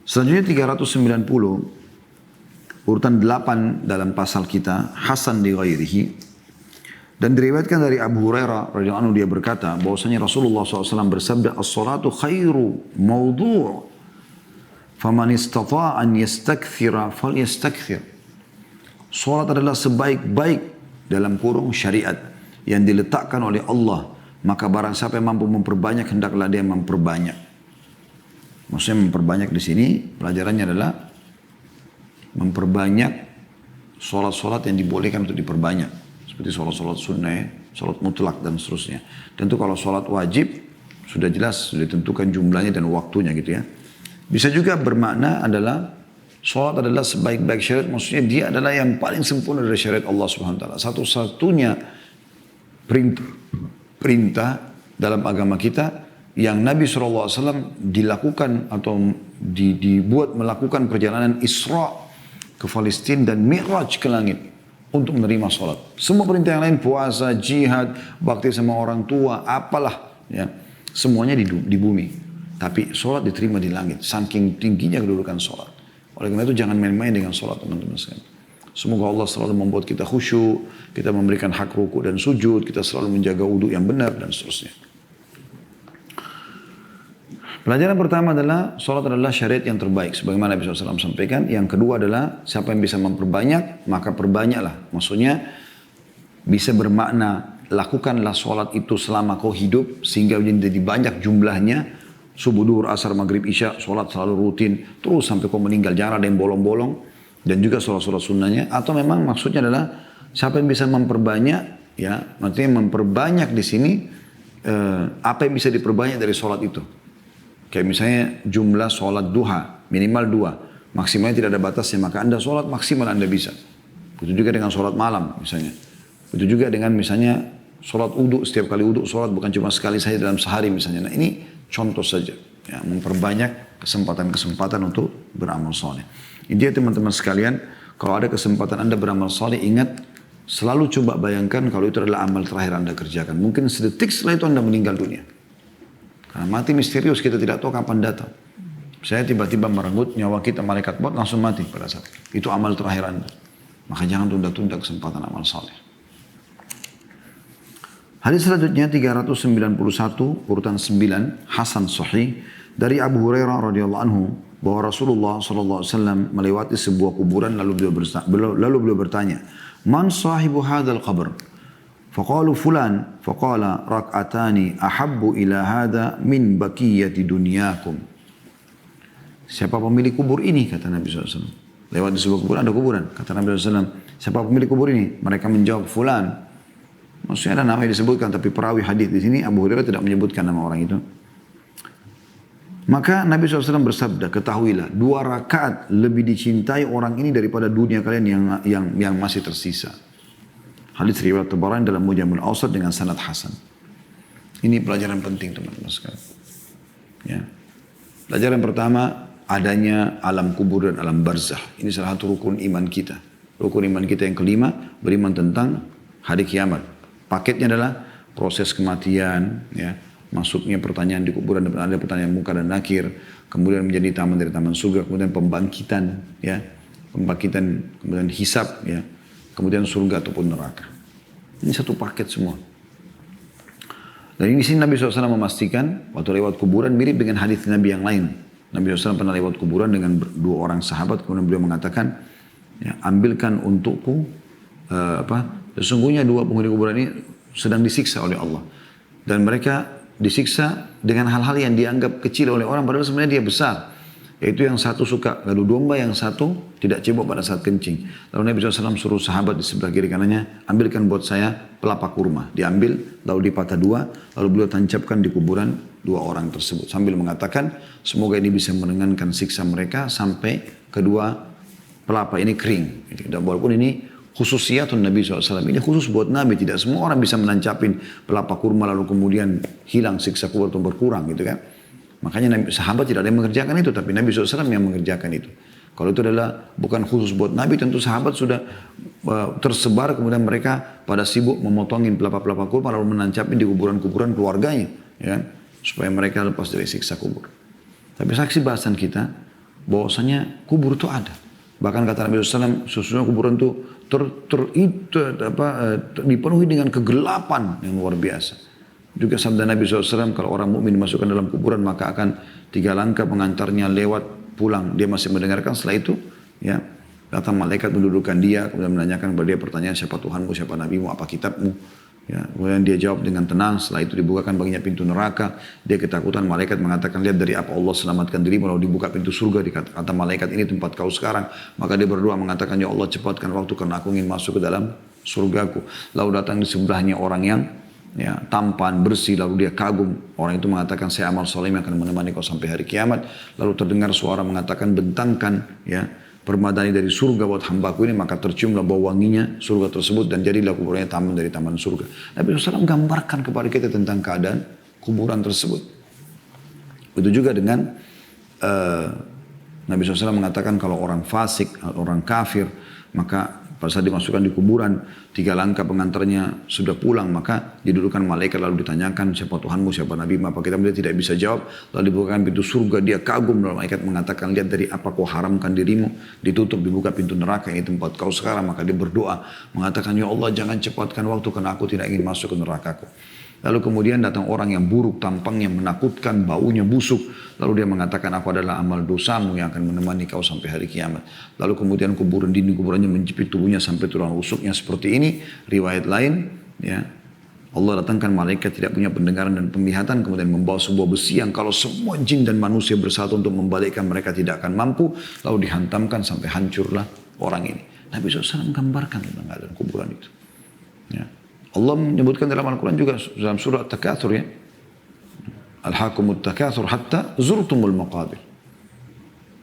Selanjutnya 390, urutan 8 dalam pasal kita, Hasan li ghairihi. Dan diriwayatkan dari Abu Hurairah radhiyallahu anhu, dia berkata bahwasanya Rasulullah SAW bersabda, as-salatu khairu mawdu', faman istata'a an yastakthira falyastakthir. Salat adalah sebaik-baik dalam kurung syariat yang diletakkan oleh Allah, maka barang siapa yang mampu memperbanyak hendaklah dia memperbanyak. Maksudnya memperbanyak di sini pelajarannya adalah memperbanyak salat-salat yang dibolehkan untuk diperbanyak, seperti salat-salat sunnah, salat mutlak dan seterusnya. Tentu kalau salat wajib sudah jelas, sudah ditentukan jumlahnya dan waktunya gitu ya. Bisa juga bermakna adalah salat adalah sebaik-baik syariat, maksudnya dia adalah yang paling sempurna dari syariat Allah Subhanahu wa taala. Satu-satunya perintah dalam agama kita yang Nabi SAW dilakukan atau dibuat melakukan perjalanan Isra ke Palestina dan Mi'raj ke langit untuk menerima salat. Semua perintah yang lain, puasa, jihad, bakti sama orang tua, apalah ya, semuanya di bumi. Tapi salat diterima di langit, saking tingginya kedudukan salat. Oleh karena itu jangan main-main dengan salat, teman-teman sekalian. Semoga Allah selalu membuat kita khusyuk, kita memberikan hak ruku dan sujud, kita selalu menjaga wudhu yang benar dan seterusnya. Pelajaran pertama adalah salat adalah syariat yang terbaik, sebagaimana Nabi SAW sampaikan. Yang kedua adalah siapa yang bisa memperbanyak, maka perbanyaklah. Maksudnya bisa bermakna lakukanlah salat itu selama kau hidup sehingga menjadi banyak jumlahnya. Subuh, duhur, asar, maghrib, isya, salat selalu rutin terus sampai kau meninggal, jangan ada yang bolong-bolong. Dan juga salat-salat sunnahnya. Atau memang maksudnya adalah siapa yang bisa memperbanyak, ya, maksudnya memperbanyak di sini apa yang bisa diperbanyak dari salat itu. Kayak misalnya jumlah sholat duha, minimal 2. Maksimalnya tidak ada batasnya, maka Anda sholat maksimal Anda bisa. Begitu juga dengan sholat malam misalnya. Begitu juga dengan misalnya sholat uduk, setiap kali uduk sholat bukan cuma sekali saja dalam sehari misalnya. Nah ini contoh saja. Ya, memperbanyak kesempatan-kesempatan untuk beramal soleh. Intinya teman-teman sekalian, kalau ada kesempatan Anda beramal soleh, ingat, selalu coba bayangkan kalau itu adalah amal terakhir Anda kerjakan. Mungkin sedetik setelah itu Anda meninggal dunia. Karena mati misterius, kita tidak tahu kapan datang. Saya tiba-tiba merenggut nyawa kita, malaikat maut langsung mati pada saat itu. Itu amal terakhir Anda. Maka jangan tunda-tunda kesempatan amal saleh. Hadis selanjutnya 391 urutan 9, Hasan Sahih dari Abu Hurairah radhiyallahu anhu bahwa Rasulullah SAW melewati sebuah kuburan lalu beliau bertanya, "Man sahibu hadzal qabr?" فقالوا فلان فقال ركعتان أحب إلى هذا من بقية دنياكم. Siapa pemilik kubur ini, kata Nabi SAW. Lewat di sebuah kuburan, ada kuburan. Kata Nabi SAW, siapa pemilik kubur ini? Mereka menjawab fulan. Maksudnya ada nama yang disebutkan, tapi perawi hadis di sini Abu Hurairah tidak menyebutkan nama orang itu. Maka Nabi SAW bersabda, ketahuilah 2 rakaat lebih dicintai orang ini daripada dunia kalian yang masih tersisa. Hadis riwayat Tabarani dalam Mujamul Awsat dengan sanad hasan. Ini pelajaran penting teman-teman sekalian. Ya. Pelajaran pertama, adanya alam kubur dan alam barzah. Ini salah satu rukun iman kita. Rukun iman kita yang kelima, beriman tentang hari kiamat. Paketnya adalah proses kematian, ya, masuknya pertanyaan di kuburan, dan ada pertanyaan munkar dan nakir, kemudian menjadi taman dari taman surga, kemudian pembangkitan, ya, kemudian hisab, ya. Kemudian surga ataupun neraka. Ini satu paket semua. Dan ini sini Nabi SAW memastikan, waktu lewat kuburan mirip dengan hadis Nabi yang lain. Nabi SAW pernah lewat kuburan dengan 2 orang sahabat, kemudian beliau mengatakan, ya, ambilkan untukku, sesungguhnya 2 penghuni kuburan ini sedang disiksa oleh Allah. Dan mereka disiksa dengan hal-hal yang dianggap kecil oleh orang, padahal sebenarnya dia besar. Yaitu yang satu suka gaduh domba, yang satu tidak cebok pada saat kencing. Lalu Nabi SAW suruh sahabat di sebelah kiri kanannya, ambilkan buat saya pelapa kurma. Diambil, lalu dipatah 2, lalu beliau tancapkan di kuburan 2 orang tersebut. Sambil mengatakan, semoga ini bisa meringankan siksa mereka sampai kedua pelapa ini kering. Dan walaupun ini khususiyatun Nabi SAW, ini khusus buat Nabi. Tidak semua orang bisa menancapin pelapa kurma lalu kemudian hilang siksa kubur atau berkurang gitu kan. Makanya sahabat tidak ada yang mengerjakan itu, tapi Nabi SAW yang mengerjakan itu. Kalau itu adalah bukan khusus buat Nabi, tentu sahabat sudah tersebar, kemudian mereka pada sibuk memotongin pelapa-pelapa kurma lalu menancapin di kuburan-kuburan keluarganya, ya, supaya mereka lepas dari siksa kubur. Tapi saksi bahasan kita, bahwasanya kubur itu ada. Bahkan kata Nabi SAW, sesungguhnya kuburan itu dipenuhi dengan kegelapan yang luar biasa. Juga sabda Nabi SAW, kalau orang mukmin dimasukkan dalam kuburan maka akan 3 langkah pengantarnya lewat pulang. Dia masih mendengarkan, setelah itu ya datang malaikat mendudukkan dia, kemudian menanyakan kepada dia pertanyaan, siapa Tuhanmu, siapa Nabimu, apa kitabmu. Ya, kemudian dia jawab dengan tenang. Setelah itu dibukakan baginya pintu neraka. Dia ketakutan, malaikat mengatakan, lihat dari apa Allah selamatkan dirimu. Lalu dibuka pintu surga, kata malaikat, ini tempat kau sekarang. Maka dia berdoa mengatakan, ya Allah cepatkan waktu karena aku ingin masuk ke dalam surgaku. Lalu datang di sebelahnya orang yang tampan, bersih, lalu dia kagum. Orang itu mengatakan, saya amal soleh yang akan menemani kau sampai hari kiamat. Lalu terdengar suara mengatakan, bentangkan permadani dari surga buat hambaku ini, maka terciumlah bau wanginya surga tersebut dan jadilah kuburannya taman dari taman surga. Nabi SAW gambarkan kepada kita tentang keadaan kuburan tersebut. Begitu juga dengan Nabi SAW mengatakan kalau orang fasik, orang kafir, maka pada saat dimasukkan di kuburan, 3 langkah pengantarnya sudah pulang, maka didudukan malaikat lalu ditanyakan siapa Tuhanmu, siapa Nabi, apa kita tidak bisa jawab. Lalu dibukakan pintu surga, dia kagum, lalu malaikat mengatakan, lihat dari apa kau haramkan dirimu. Ditutup, dibuka pintu neraka, ini tempat kau sekarang. Maka dia berdoa mengatakan, ya Allah jangan cepatkan waktu karena aku tidak ingin masuk ke nerakaku. Lalu kemudian datang orang yang buruk, tampangnya menakutkan, baunya busuk. Lalu dia mengatakan, aku adalah amal dosamu yang akan menemani kau sampai hari kiamat. Lalu kemudian kuburannya menjepit tubuhnya sampai tulang rusuknya seperti ini. Riwayat lain, ya, Allah datangkan malaikat tidak punya pendengaran dan penglihatan, kemudian membawa sebuah besi yang kalau semua jin dan manusia bersatu untuk membalikkan mereka tidak akan mampu. Lalu dihantamkan sampai hancurlah orang ini. Nabi SAW gambarkan tentang keadaan kuburan itu. Ya. Allah menyebutkan dalam Al-Quran juga dalam surah At-Takatsur, ya. Alhaakumut takatsur hatta zurtumul maqabir.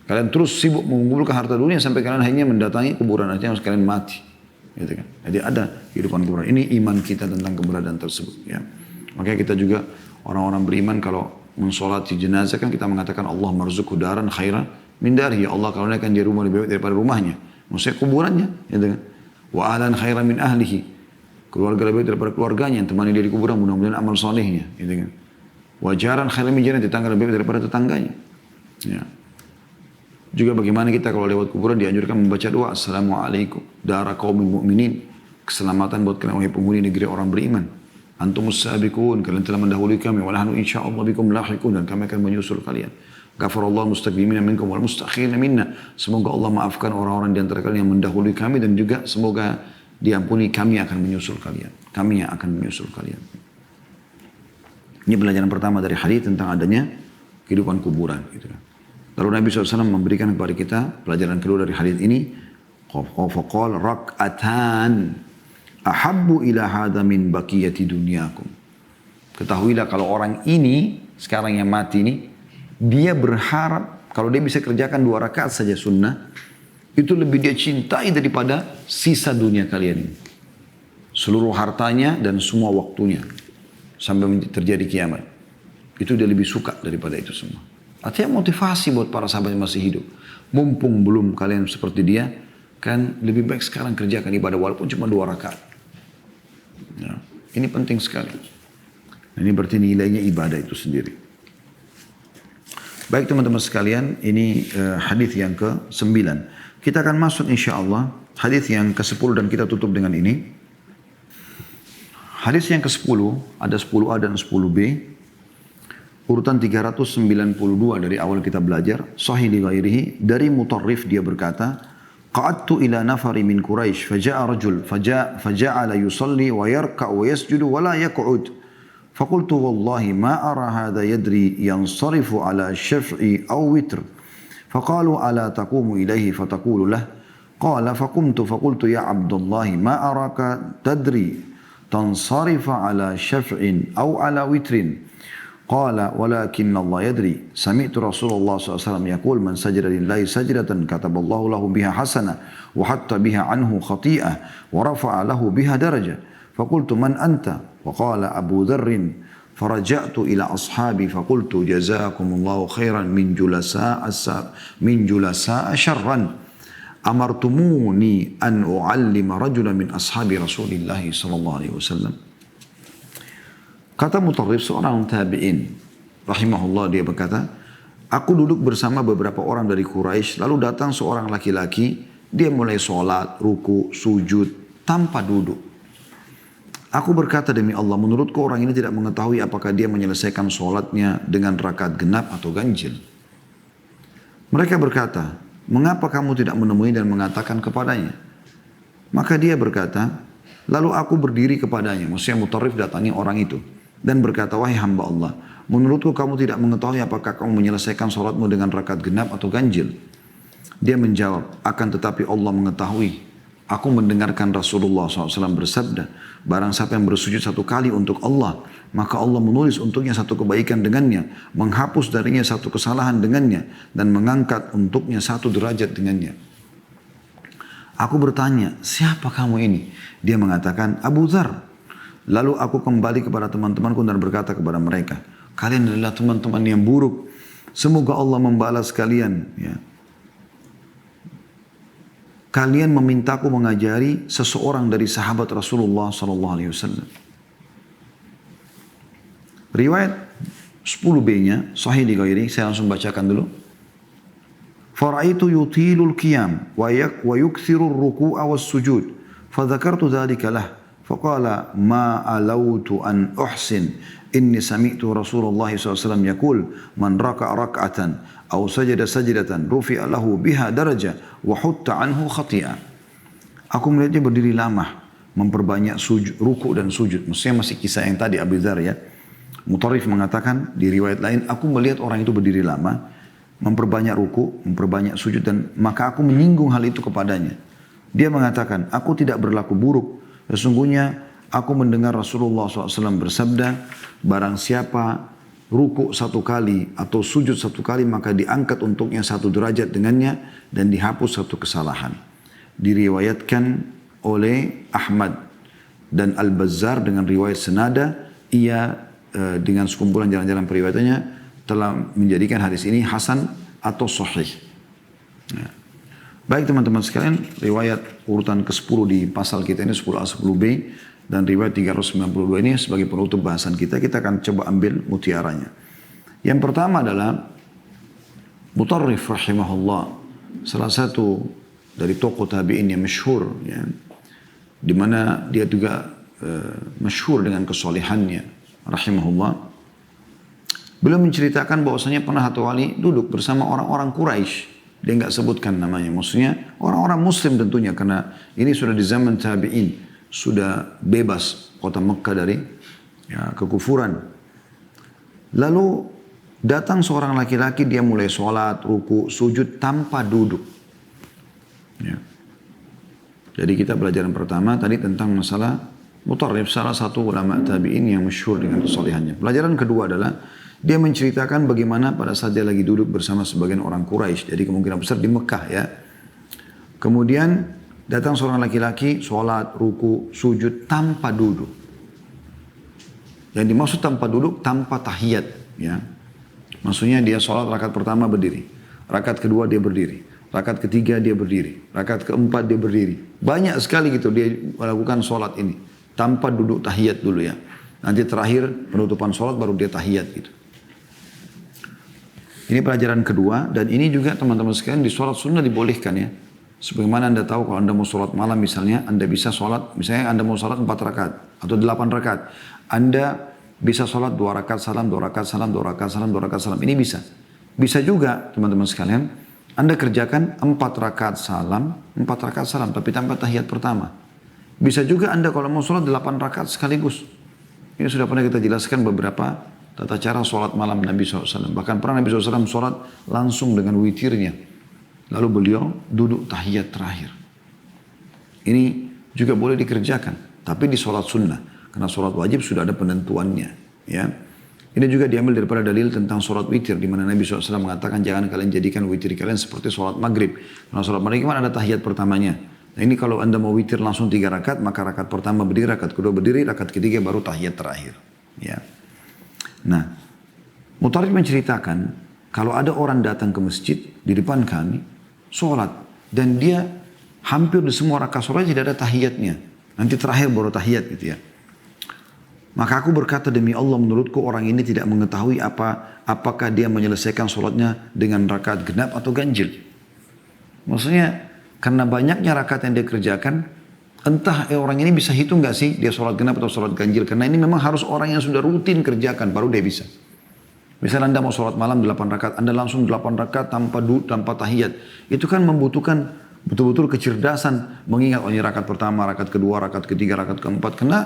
Kalian terus sibuk mengumpulkan harta dunia sampai kalian hanya mendatangi kuburan aja yang kalian mati. Gitu kan. Jadi ada kehidupan kuburan. Ini iman kita tentang keberadaan tersebut, ya. Makanya kita juga orang-orang beriman kalau mensolati jenazah kan kita mengatakan Allah marzuqhu daran khairan min dari. Ya Allah kalau akan di rumah lebih baik daripada rumahnya. Maksudnya kuburannya, gitu kan. Wa ahlan khairan min ahlihi. Keluarga lebih daripada keluarganya yang temani dia di kuburan, mudah-mudahan amal solehnya, gitu kan. Wajaran khairan min jannah, tetangga lebih daripada tetangganya. Ya. Juga bagaimana kita kalau lewat kuburan dianjurkan membaca doa, Assalamualaikum dara qaumin mu'minin. Keselamatan buat kalian wahai penghuni negeri orang beriman. Antumus sabiqun, kalian telah mendahului kami, wa nahnu insyaallah bikum lahiqun, dan kami akan menyusul kalian. Ghafarallahu mustaqdimina minkum wal mustakhirina minna. Semoga Allah maafkan orang-orang di antara kalian yang mendahului kami, dan juga semoga diampuni, kami akan menyusul kalian. Kami yang akan menyusul kalian. Ini pelajaran pertama dari hadis tentang adanya kehidupan kuburan. Gitu. Lalu Nabi SAW memberikan kepada kita pelajaran kedua dari hadis ini. Faqal rak'atan ahabbu ila hadha min baqiyati dunyakum. Ketahuilah kalau orang ini sekarang yang mati ini, dia berharap kalau dia bisa kerjakan 2 rakaat saja sunnah, itu lebih dia cintai daripada sisa dunia kalian ini. Seluruh hartanya dan semua waktunya. Sampai terjadi kiamat. Itu dia lebih suka daripada itu semua. Artinya motivasi buat para sahabat yang masih hidup. Mumpung belum kalian seperti dia, kan lebih baik sekarang kerjakan ibadah walaupun cuma 2 rakaat. Ya, ini penting sekali. Ini berarti nilainya ibadah itu sendiri. Baik teman-teman sekalian, ini hadis yang ke-9. Kita akan masuk insya Allah hadis yang ke-10 dan kita tutup dengan ini. Hadis yang ke-10, ada 10A dan 10B. Urutan 392 dari awal kita belajar. Sahih li ghairihi. Dari Mutarrif dia berkata, Qa'adtu ila nafari min Quraisy, faja'a rajul, faja'ala yusalli wa yarka' wa yasjudu wa la yak'ud. Faqultu wallahi ma ara hadha yadri yansarifu ala syaf'i aw witr. فقالوا ألا تقوم إليه فتقول له قال فقمت فقلت يا عبد الله ما أراك تدري تنصرف على شفع أو على وتر قال ولكن الله يدري سمعت رسول الله صلى الله عليه وسلم يقول من سجد لله سجدة كتب الله له بها حسنة وحط بها عنه خطيئة ورفع له بها درجة فقلت من أنت وقال أبو ذر فرجعت إلى أصحابي فقلت جزاكم الله خيرا من جلساء شرا أمرتموني أن أعلم رجلا من أصحاب رسول الله صلى الله عليه وسلم. Kata Mutarrif seorang tabi'in rahimahullah, dia berkata, Aku duduk bersama beberapa orang dari Quraisy, lalu datang seorang laki-laki, dia mulai sholat, ruku, sujud, tanpa duduk. Aku berkata demi Allah, menurutku orang ini tidak mengetahui apakah dia menyelesaikan sholatnya dengan rakaat genap atau ganjil. Mereka berkata, mengapa kamu tidak menemui dan mengatakan kepadanya? Maka dia berkata, lalu aku berdiri kepadanya, maksudnya Mutarrif datangi orang itu, dan berkata, wahai hamba Allah, menurutku kamu tidak mengetahui apakah kamu menyelesaikan sholatmu dengan rakaat genap atau ganjil. Dia menjawab, akan tetapi Allah mengetahui. Aku mendengarkan Rasulullah SAW bersabda, barang siapa yang bersujud satu kali untuk Allah, maka Allah menulis untuknya satu kebaikan dengannya, menghapus darinya satu kesalahan dengannya, dan mengangkat untuknya satu derajat dengannya. Aku bertanya, siapa kamu ini? Dia mengatakan, Abu Dzar. Lalu aku kembali kepada teman-temanku dan berkata kepada mereka, kalian adalah teman-teman yang buruk. Semoga Allah membalas kalian. Ya. Kalian memintaku mengajari seseorang dari sahabat Rasulullah SAW. Riwayat 10b-nya, sahih di ghairi, saya langsung bacakan dulu. Faraitu yutilul qiyam wa yukthiru ruku'a was sujud. Fadzakartu dzalika lah. Faqala ma alautu an uhsin. Inni sami'tu Rasulullah SAW yaqul man raka'a rak'atan aw sajada sajdatan rufi'a lahu biha daraja wa hutta anhu khati'a. Aku melihatnya berdiri lama, memperbanyak sujud, ruku dan sujud. Maksudnya masih kisah yang tadi Abu Dzar ya. Mutarrif mengatakan di riwayat lain, aku melihat orang itu berdiri lama, memperbanyak ruku, memperbanyak sujud, dan maka aku menyinggung hal itu kepadanya. Dia mengatakan, aku tidak berlaku buruk. Sesungguhnya aku mendengar Rasulullah SAW bersabda, barang siapa ruku satu kali atau sujud satu kali, maka diangkat untuknya satu derajat dengannya dan dihapus satu kesalahan. Diriwayatkan oleh Ahmad dan Al-Bazzar dengan riwayat senada, ia dengan sekumpulan jalan-jalan periwayatannya telah menjadikan hadis ini hasan atau sahih. Ya. Baik teman-teman sekalian, riwayat urutan ke-10 di pasal kita ini 10A 10B dan riwayat 392 ini sebagai penutup bahasan kita akan coba ambil mutiaranya. Yang pertama adalah Mutarrif rahimahullah, salah satu dari tokoh tabi'in yang masyhur ya, di mana dia juga masyhur dengan kesolehannya rahimahullah. Beliau menceritakan bahwasanya pernah satu kali duduk bersama orang-orang Quraisy. Dia enggak sebutkan namanya, maksudnya orang-orang muslim tentunya, karena ini sudah di zaman tabi'in, sudah bebas kota Mekah dari ya, kekufuran. Lalu datang seorang laki-laki, dia mulai sholat, ruku, sujud tanpa duduk. Ya. Jadi kita pelajaran pertama tadi tentang masalah Mutarrif, salah satu ulama tabi'in yang masyhur dengan kesolehannya. Pelajaran kedua adalah dia menceritakan bagaimana pada saat dia lagi duduk bersama sebagian orang Quraisy, jadi kemungkinan besar di Mekah ya. Kemudian datang seorang laki-laki, sholat, ruku, sujud tanpa duduk. Yang dimaksud tanpa duduk, tanpa tahiyat ya. Maksudnya dia sholat rakaat pertama berdiri, rakaat kedua dia berdiri, rakaat ketiga dia berdiri, rakaat keempat dia berdiri. Banyak sekali gitu dia melakukan sholat ini tanpa duduk tahiyat dulu ya. Nanti terakhir penutupan sholat baru dia tahiyat gitu. Ini pelajaran kedua, dan ini juga teman-teman sekalian di sholat sunnah dibolehkan ya. Sebagaimana Anda tahu kalau Anda mau sholat malam misalnya, Anda bisa sholat, misalnya Anda mau sholat 4 rakaat atau 8 rakaat. Anda bisa sholat 2 rakaat salam, 2 rakaat salam, 2 rakaat salam, 2 rakaat salam. Ini bisa. Bisa juga teman-teman sekalian, Anda kerjakan 4 rakaat salam, 4 rakaat salam, tapi tanpa tahiyat pertama. Bisa juga Anda kalau mau sholat 8 rakaat sekaligus. Ini sudah pernah kita jelaskan beberapa tata cara sholat malam Nabi SAW. Bahkan pernah Nabi SAW sholat langsung dengan witirnya. Lalu beliau duduk tahiyat terakhir. Ini juga boleh dikerjakan. Tapi di sholat sunnah. Karena sholat wajib sudah ada penentuannya. Ya. Ini juga diambil daripada dalil tentang sholat witir. Di mana Nabi SAW mengatakan jangan kalian jadikan witir kalian seperti sholat maghrib. Karena sholat maghrib kan ada tahiyat pertamanya. Nah ini kalau Anda mau witir langsung 3 rakaat, maka rakaat pertama berdiri, rakaat kedua berdiri, rakaat ketiga baru tahiyat terakhir. Ya. Nah, Mutarrif menceritakan kalau ada orang datang ke masjid di depan kami, sholat, dan dia hampir di semua rakaat sholat tidak ada tahiyatnya. Nanti terakhir baru tahiyat gitu ya. Maka aku berkata, demi Allah menurutku orang ini tidak mengetahui apakah dia menyelesaikan sholatnya dengan rakaat genap atau ganjil. Maksudnya karena banyaknya rakaat yang dia kerjakan, entah orang ini bisa hitung nggak sih dia sholat genap atau sholat ganjil. Karena ini memang harus orang yang sudah rutin kerjakan baru dia bisa. Misalnya Anda mau sholat malam 8 rakaat, Anda langsung 8 rakaat tanpa tahiyat. Itu kan membutuhkan betul-betul kecerdasan mengingat ini rakaat pertama, rakaat kedua, rakaat ketiga, rakaat keempat. Karena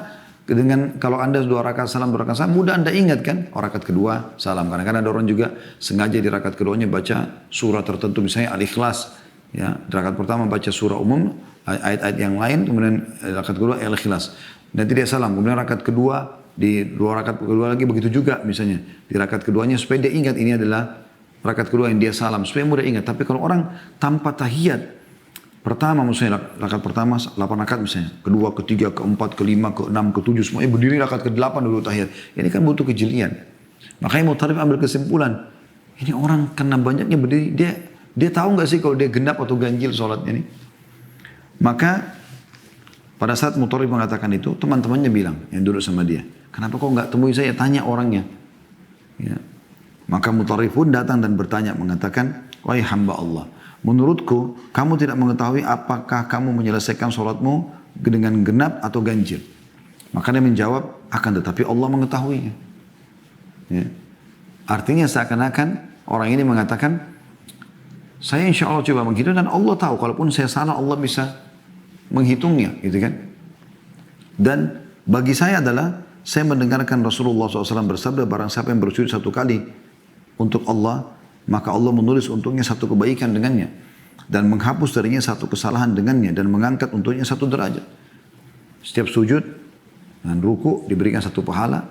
dengan kalau Anda 2 rakaat salam, 2 rakaat salam, mudah Anda ingat kan? Oh, rakaat kedua salam. Karena ada orang juga sengaja di rakaat keduanya baca surah tertentu, misalnya Al-Ikhlas. Ya, di rakaat pertama baca surah umum, ayat-ayat yang lain, kemudian rakaat kedua Al-Ikhlas. Nanti dia salam, kemudian rakaat kedua, di 2 rakaat kedua lagi begitu juga misalnya. Di rakaat keduanya supaya dia ingat ini adalah rakaat kedua yang dia salam, supaya mudah ingat. Tapi kalau orang tanpa tahiyat, pertama misalnya rakaat pertama 8 rakaat misalnya, kedua, ketiga, keempat, kelima, keenam, ketujuh, semuanya berdiri rakaat ke-8 dulu tahiyat. Ini kan butuh kejelian. Makanya Mutarif ambil kesimpulan, ini orang karena banyaknya berdiri, dia tahu nggak sih kalau dia genap atau ganjil sholatnya ini? Maka pada saat Mutarif mengatakan itu, teman-temannya bilang yang duduk sama dia, kenapa kok nggak temui saya? Tanya orangnya. Ya. Maka Mutarif pun datang dan bertanya, mengatakan, wahai hamba Allah, menurutku kamu tidak mengetahui apakah kamu menyelesaikan sholatmu dengan genap atau ganjil. Maka dia menjawab, akan tetapi Allah mengetahuinya. Ya. Artinya seakan-akan orang ini mengatakan, saya insya Allah coba menghitung dan Allah tahu. Kalaupun saya salah Allah bisa menghitungnya, gitu kan. Dan bagi saya adalah, saya mendengarkan Rasulullah SAW bersabda, barang siapa yang bersujud 1 kali untuk Allah, maka Allah menulis untuknya 1 kebaikan dengannya. Dan menghapus darinya 1 kesalahan dengannya. Dan mengangkat untuknya 1 derajat. Setiap sujud dan ruku diberikan 1 pahala.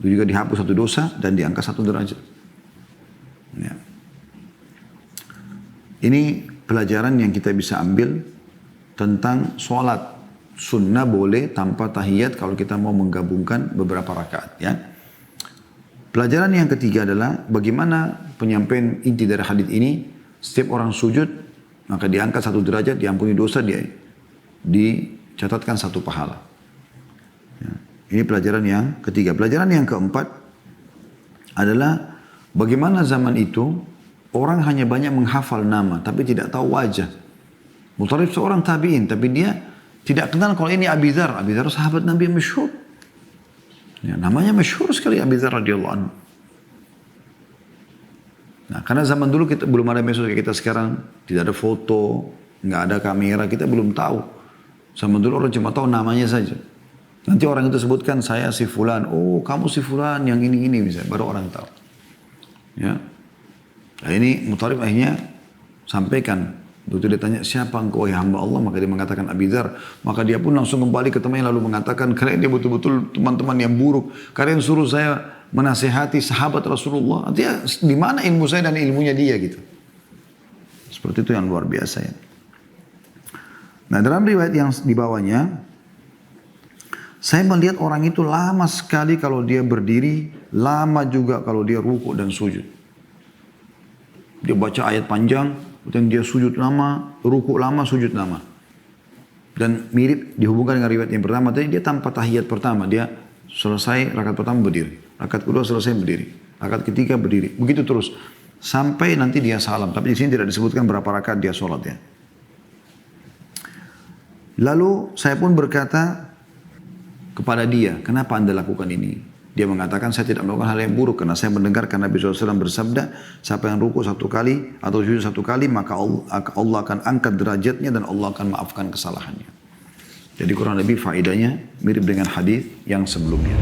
Itu juga dihapus 1 dosa dan diangkat 1 derajat. Ya. Ini pelajaran yang kita bisa ambil tentang sholat. Sunnah boleh tanpa tahiyat kalau kita mau menggabungkan beberapa rakaat. Ya. Pelajaran yang ketiga adalah bagaimana penyampaian inti dari hadis ini. Setiap orang sujud maka diangkat 1 derajat, diampuni dosa, dia dicatatkan 1 pahala. Ya. Ini pelajaran yang ketiga. Pelajaran yang keempat adalah bagaimana zaman itu orang hanya banyak menghafal nama tapi tidak tahu wajah. Mutarif seorang tabi'in tapi dia tidak kenal kalau ini Abi Dzar. Abi Dzar sahabat Nabi yang masyhur. Ya, namanya masyhur sekali Abi Dzar radhiyallahu anhu. Nah, karena zaman dulu kita belum ada medsos kayak kita sekarang, tidak ada foto, nggak ada kamera, kita belum tahu. Zaman dulu orang cuma tahu namanya saja. Nanti orang itu sebutkan saya si fulan, oh kamu si fulan yang ini misalnya, baru orang tahu. Ya. Nah, ini Mutarif akhirnya sampaikan. Begitu dia tanya, siapa engkau wahai hamba Allah? Maka dia mengatakan Abi Dzar. Maka dia pun langsung kembali ke temannya lalu mengatakan, kalian dia betul-betul teman-teman yang buruk. Kalian suruh saya menasihati sahabat Rasulullah. Artinya di mana ilmu saya dan ilmunya dia gitu. Seperti itu yang luar biasa ya. Nah, dalam riwayat yang dibawanya, saya melihat orang itu lama sekali kalau dia berdiri, lama juga kalau dia ruku dan sujud. Dia baca ayat panjang, kemudian dia sujud lama, ruku lama, sujud lama. Dan mirip dihubungkan dengan riwayat yang pertama tadi, dia tanpa tahiyat pertama, dia selesai rakaat pertama berdiri, rakaat kedua selesai berdiri, rakaat ketiga berdiri, begitu terus sampai nanti dia salam. Tapi di sini tidak disebutkan berapa rakaat dia sholat ya. Lalu saya pun berkata kepada dia, kenapa anda lakukan ini? Dia mengatakan, saya tidak melakukan hal yang buruk karena saya mendengarkan Nabi SAW bersabda, siapa yang ruku 1 kali atau sujud 1 kali, maka Allah akan angkat derajatnya dan Allah akan maafkan kesalahannya. Jadi kurang lebih faedahnya mirip dengan hadis yang sebelumnya.